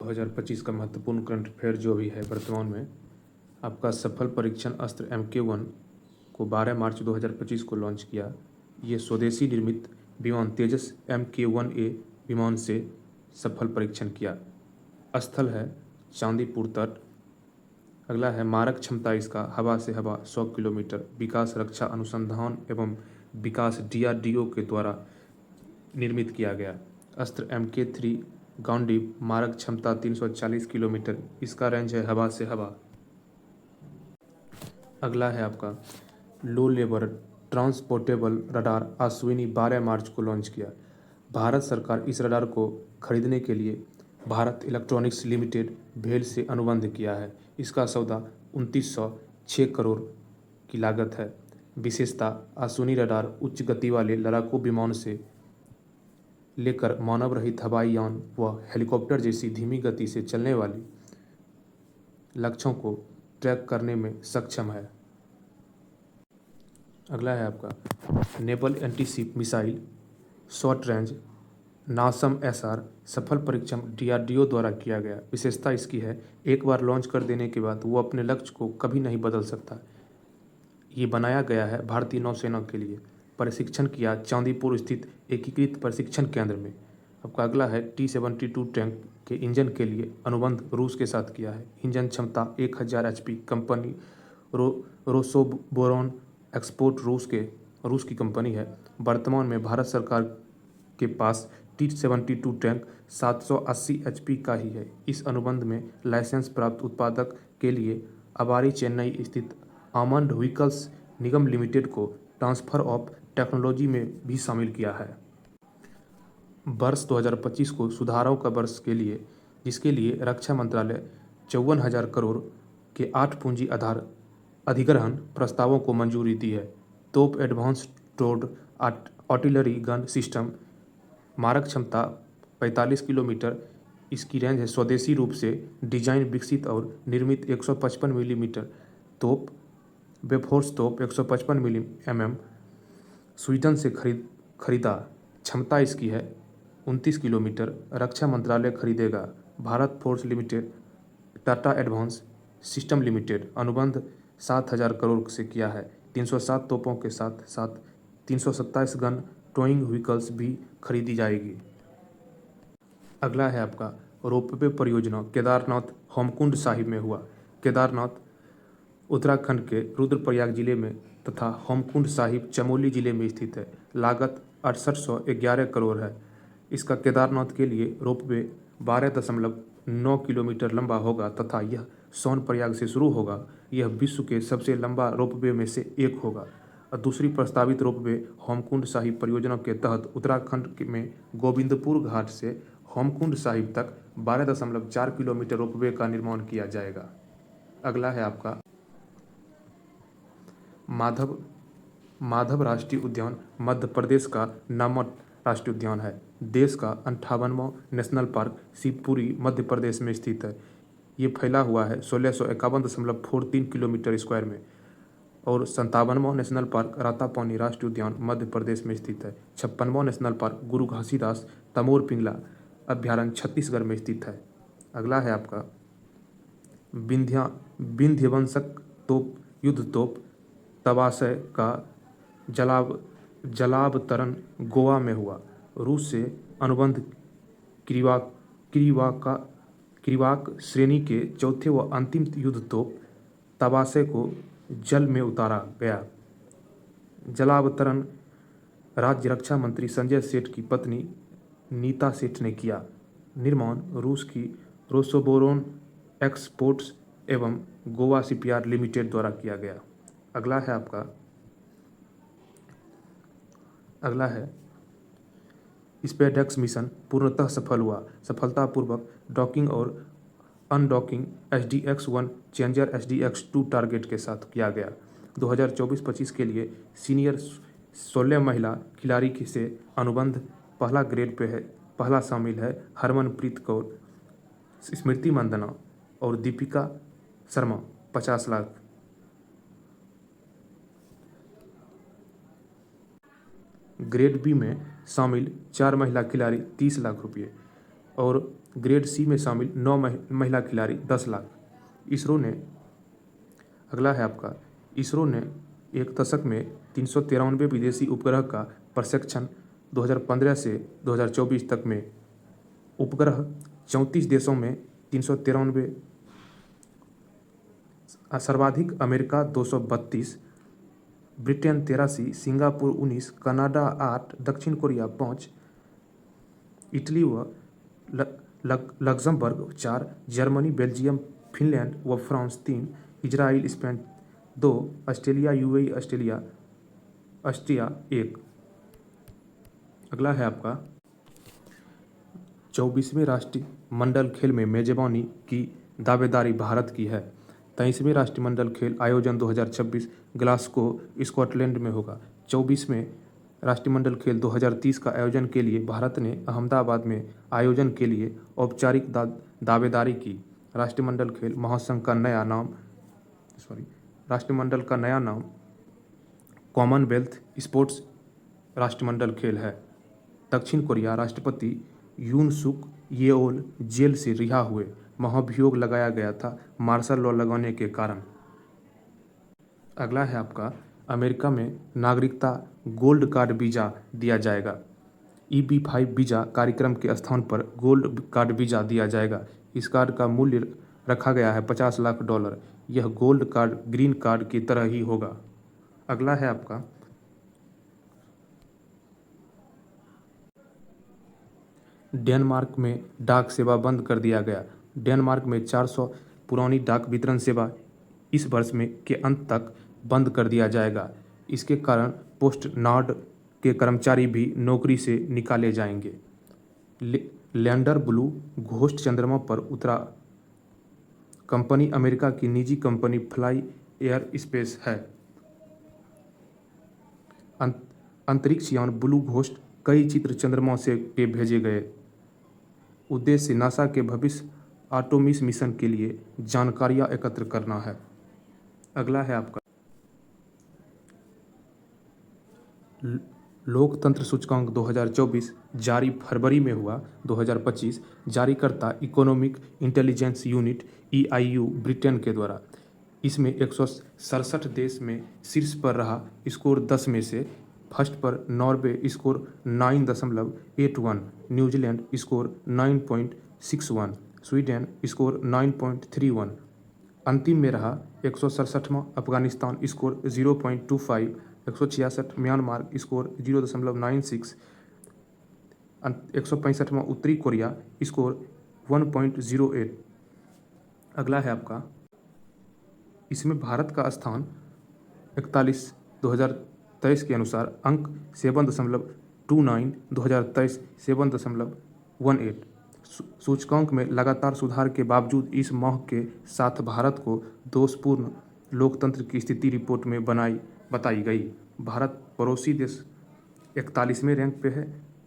2025 का महत्वपूर्ण current affair जो भी है वर्तमान में, आपका सफल परीक्षण अस्त्र MK1 को 12 मार्च 2025 को लॉन्च किया। ये स्वदेशी निर्मित विमान तेजस MK1A विमान से सफल परीक्षण किया। स्थल है चांदीपुर तट। अगला है मारक क्षमता इसका हवा से हवा 100 किलोमीटर। विकास रक्षा अनुसंधान एवं विकास DRDO के द्वारा निर्मित किया गया। अस्त्र MK3 गांडीव मारक क्षमता 340 किलोमीटर। इसका रेंज है हवा से हवा। अगला है आपका low level transportable radar Ashwini 12 मार्च को लॉन्च किया। भारत सरकार इस रडार को खरीदने के लिए भारत इलेक्ट्रॉनिक्स लिमिटेड भेल से अनुबंध किया है। इसका सौदा 2906 करोड़ की लागत है। विशेषता अश्विनी रडार उच्च गति वाले लड़ाकू विमान से लेकर मानव रहित हवाई यान व हेलीकॉप्टर जैसी धीमी गति से चलने वाली लक्ष्यों को ट्रैक करने में सक्षम है। अगला है आपका naval anti ship missile short range NASM SR सफल परीक्षण DRDO द्वारा किया गया। विशेषता इसकी है एक बार लॉन्च कर देने के बाद वो अपने लक्ष्य को कभी नहीं बदल सकता। ये बनाया गया है भारतीय नौसेना के लिए। प्रशिक्षण किया चांदीपुर स्थित एकीकृत प्रशिक्षण केंद्र में। आपका अगला है T-72 टैंक के इंजन के लिए अनुबंध रूस के साथ किया है। इंजन क्षमता 1000 HP। कंपनी रोसोबोरोन एक्सपोर्ट रूस की कंपनी है। वर्तमान में भारत सरकार के पास T-72 टैंक 780 HP का ही है। इस अनुबंध में लाइसेंस प्राप्त उत्पादक के लिए अबारी चेन्नई स्थित आमंड व्हीकल्स निगम लिमिटेड को ट्रांसफर ऑफ टेक्नोलॉजी में भी शामिल किया है। वर्ष 2025 को सुधारों का वर्ष के लिए जिसके लिए रक्षा मंत्रालय 54,000 करोड़ के 8 पूंजी आधार अधिग्रहण प्रस्तावों को मंजूरी दी है। तोप एडवांस टोर्ड आर्टिलरी गन सिस्टम मारक क्षमता 45 किलोमीटर। इसकी रेंज है। स्वदेशी रूप से डिजाइन विकसित और निर्मित 155 मिलीमीटर तोप बेफोर्स तोप 155 mm स्वीडन से खरीदा। क्षमता इसकी है 29 किलोमीटर। रक्षा मंत्रालय खरीदेगा। Bharat force limited Tata advance system limited अनुबंध 7,000 करोड़ से किया है। 307 तोपों के साथ साथ 327 गन टोइंग व्हीकल्स भी खरीदी जाएगी। अगला है आपका रोपवे परियोजना केदारनाथ होमकुंड साहिब में हुआ। केदारनाथ उत्तराखंड के रुद्रप्रयाग जिले में तथा होमकुंड साहिब चमोली जिले में स्थित है। लागत 6811 करोड़ है। इसका केदारनाथ के लिए रोपवे 12.9 किलोमीटर लंबा होगा तथा यह सोनप्रयाग से शुरू होगा। यह विश्व के सबसे लंबा रोपवे में से एक होगा। और दूसरी प्रस्तावित रोपवे होमकुंड साहिब परियोजना के तहत उत्तराखंड में गोविंदपुर घाट से होमकुंड साहिब तक 12.4 किलोमीटर रोपवे का निर्माण किया जाएगा। अगला है आपका माधव राष्ट्रीय उद्यान मध्य प्रदेश का नामट राष्ट्रीय उद्यान है। देश का 58वां नेशनल पार्क शिवपुरी मध्य प्रदेश में स्थित है। ये फैला हुआ है 1651.43 किलोमीटर स्क्वायर में। और 57वां नेशनल पार्क रातापानी राष्ट्रीय उद्यान मध्य प्रदेश में स्थित है। 56वां नेशनल पार्क गुरु घासीदास तमोर पिंगला अभ्यारण्य छत्तीसगढ़ में स्थित है। अगला है आपका विंध्यवंशक तोप युद्ध तोप तबाशय का जलावतरण गोवा में हुआ। रूस से अनुबंध किरीवाक श्रेणी के चौथे व अंतिम युद्ध तोप तबाशय को जल में उतारा गया। जलावतरण राज्य रक्षा मंत्री संजय सेठ की पत्नी नीता सेठ ने किया। निर्माण रूस की रोसोबोरोन एक्सपोर्ट्स एवं गोवा शिपयार्ड लिमिटेड द्वारा किया गया। अगला है स्पेसएक्स मिशन पूर्णतः सफल हुआ। सफलतापूर्वक डॉकिंग और undocking SDX-1 challenger SDX-2 target के साथ किया गया। 2024-25 के लिए सीनियर 16 महिला खिलाड़ी से अनुबंध पहला ग्रेड पे है। पहला शामिल है हरमनप्रीत कौर, स्मृति मंदाना और दीपिका शर्मा 50 लाख। ग्रेड बी में शामिल 4 महिला खिलाड़ी 30 लाख रुपये और ग्रेड सी में शामिल 9 महिला खिलाड़ी 10 लाख। इसरो ने अगला है आपका, इसरो ने एक दशक में 393 विदेशी उपग्रह का प्रक्षेपण 2015 से 2024 तक में उपग्रह 34 देशों में 393, सर्वाधिक अमेरिका 232, ब्रिटेन 83, सिंगापुर 19, कनाडा 8, दक्षिण कोरिया 5, इटली व लग्जमबर्ग 4, जर्मनी, बेल्जियम, फिनलैंड व France 3, Israel, Spain 2, Australia, UAE, Austria 1। अगला है आपका 24वें राष्ट्रमंडल खेल में मेजबानी की दावेदारी भारत की है। 23वें राष्ट्रमंडल खेल आयोजन 2026 ग्लासगो स्कॉटलैंड में होगा। 24वें राष्ट्रमंडल खेल 2030 का आयोजन के लिए भारत ने अहमदाबाद में आयोजन के लिए औपचारिक दावेदारी की। राष्ट्रमंडल खेल महासंघ का नया नाम राष्ट्रमंडल का नया नाम कॉमनवेल्थ स्पोर्ट्स राष्ट्रमंडल खेल है। दक्षिण कोरिया राष्ट्रपति यून सुक येओल जेल से रिहा हुए। महाभियोग लगाया गया था मार्शल लॉ लगाने के कारण। अगला है आपका, अमेरिका में नागरिकता गोल्ड कार्ड वीज़ा दिया जाएगा। EB-5 वीज़ा कार्यक्रम के स्थान पर गोल्ड कार्ड वीज़ा दिया जाएगा। इस कार्ड का मूल्य रखा गया है $50 लाख। यह गोल्ड कार्ड ग्रीन कार्ड की तरह ही होगा। अगला है आपका, डेनमार्क में डाक सेवा बंद कर दिया गया। डेनमार्क में 400 पुरानी डाक वितरण सेवा इस वर्ष में के अंत तक बंद कर दिया जाएगा। इसके कारण पोस्ट नार्ड के कर्मचारी भी नौकरी से निकाले जाएंगे। लैंडर ब्लू घोस्ट चंद्रमा पर उतरा। कंपनी अमेरिका की निजी कंपनी फ्लाई एयर स्पेस है। अंतरिक्ष यान ब्लू घोस्ट कई चित्र चंद्रमा से के भेजे गए। उद्देश्य नासा के भविष्य आर्टेमिस मिशन के लिए जानकारियां एकत्र करना है। अगला है आपका, लोकतंत्र सूचकांक 2024 जारी फरवरी में हुआ। 2025 जारीकर्ता economic intelligence unit EIU Britain के द्वारा। इसमें 167 देश में शीर्ष पर रहा। स्कोर 10 में से फर्स्ट पर Norway score 9.81, New Zealand score 9.61, Sweden score 9.31। अंतिम में रहा 167वां अफगानिस्तान स्कोर 0.25, 166 म्यांमार स्कोर 0.96, 165वां उत्तरी कोरिया स्कोर 1.08। अगला है आपका, इसमें भारत का स्थान 41 2023 के अनुसार अंक 7.29, 2023 7.18। सूचकांक में लगातार सुधार के बावजूद इस माह के साथ भारत को दोषपूर्ण लोकतंत्र की स्थिति रिपोर्ट में बताई गई। भारत पड़ोसी देश 41वें रैंक पे है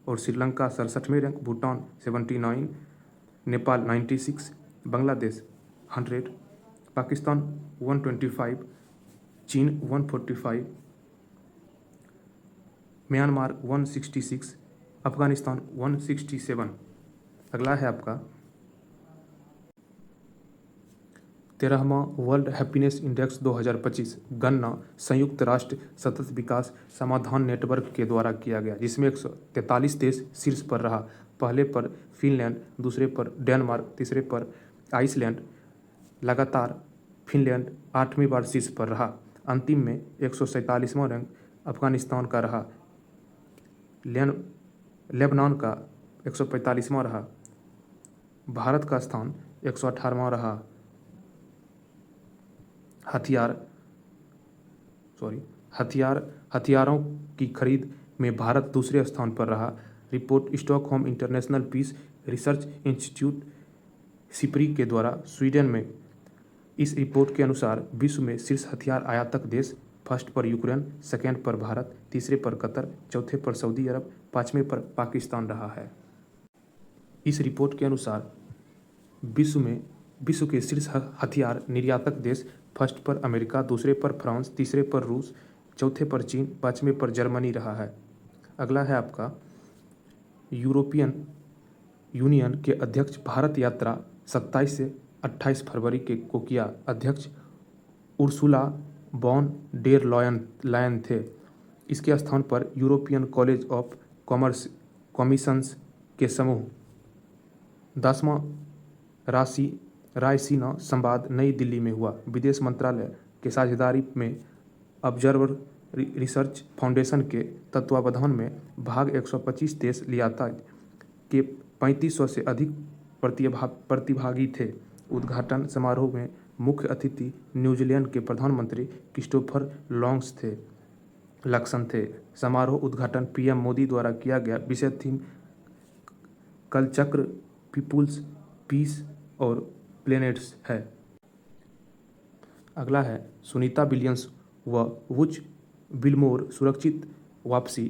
और श्रीलंका 67वें रैंक, भूटान 79, नेपाल 96, बांग्लादेश 100, पाकिस्तान 125, चीन 145, म्यांमार 166, अफगानिस्तान 167। अगला है आपका 13वां वर्ल्ड हैप्पीनेस इंडेक्स 2025 गणना संयुक्त राष्ट्र सतत विकास समाधान नेटवर्क के द्वारा किया गया, जिसमें 143 देश शीर्ष पर रहा। पहले पर फिनलैंड, दूसरे पर डेनमार्क, तीसरे पर आइसलैंड। लगातार फिनलैंड 8वीं बार शीर्ष पर रहा। अंतिम में 147वां रैंक अफगानिस्तान का रहा। लेबनान का 145वां रहा। भारत का स्थान 118वां रहा। हथियारों की खरीद में भारत दूसरे स्थान पर रहा। Report Stockholm international peace research institute SIPRI के द्वारा स्वीडन में। इस रिपोर्ट के अनुसार विश्व में शीर्ष हथियार आयातक देश फर्स्ट पर यूक्रेन, सेकेंड पर भारत, तीसरे पर कतर, चौथे पर सऊदी अरब, 5वें पर पाकिस्तान रहा है। इस रिपोर्ट के अनुसार विश्व के शीर्ष हथियार निर्यातक देश फर्स्ट पर अमेरिका, दूसरे पर फ्रांस, तीसरे पर रूस, चौथे पर चीन, 5वें पर जर्मनी रहा है। अगला है आपका यूरोपियन यूनियन के अध्यक्ष भारत यात्रा 27 से 28 फरवरी को किया। अध्यक्ष उर्सुला वॉन डेर लायन थे। इसके स्थान पर European college of commerce commissions के समूह 10वां रायसीना संवाद नई दिल्ली में हुआ। विदेश मंत्रालय के साझेदारी में ऑब्जर्वर रिसर्च फाउंडेशन के तत्वावधान में भाग 125 देश लियाता के 3500 से अधिक प्रतिभागी थे। उद्घाटन समारोह में मुख्य अतिथि न्यूजीलैंड के प्रधानमंत्री क्रिस्टोफर लक्सन थे। समारोह उद्घाटन पीएम मोदी द्वारा किया गया। विषय थीम कलचक्र, पीपुल्स, पीस और प्लेनेट्स है। अगला है सुनीता विलियम्स व वुच विलमोर सुरक्षित वापसी।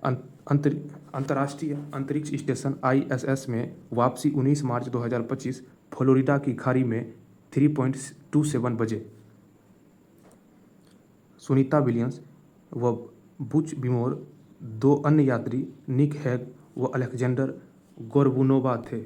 अंतर्राष्ट्रीय अंतरिक्ष स्टेशन ISS में वापसी 19 मार्च 2025 फ्लोरिडा की खाड़ी में 3:27 बजे। सुनीता विलियम्स व बुच विमोर, 2 अन्य यात्री निक हैग व अलेक्जेंडर गोर्बुनोवा थे।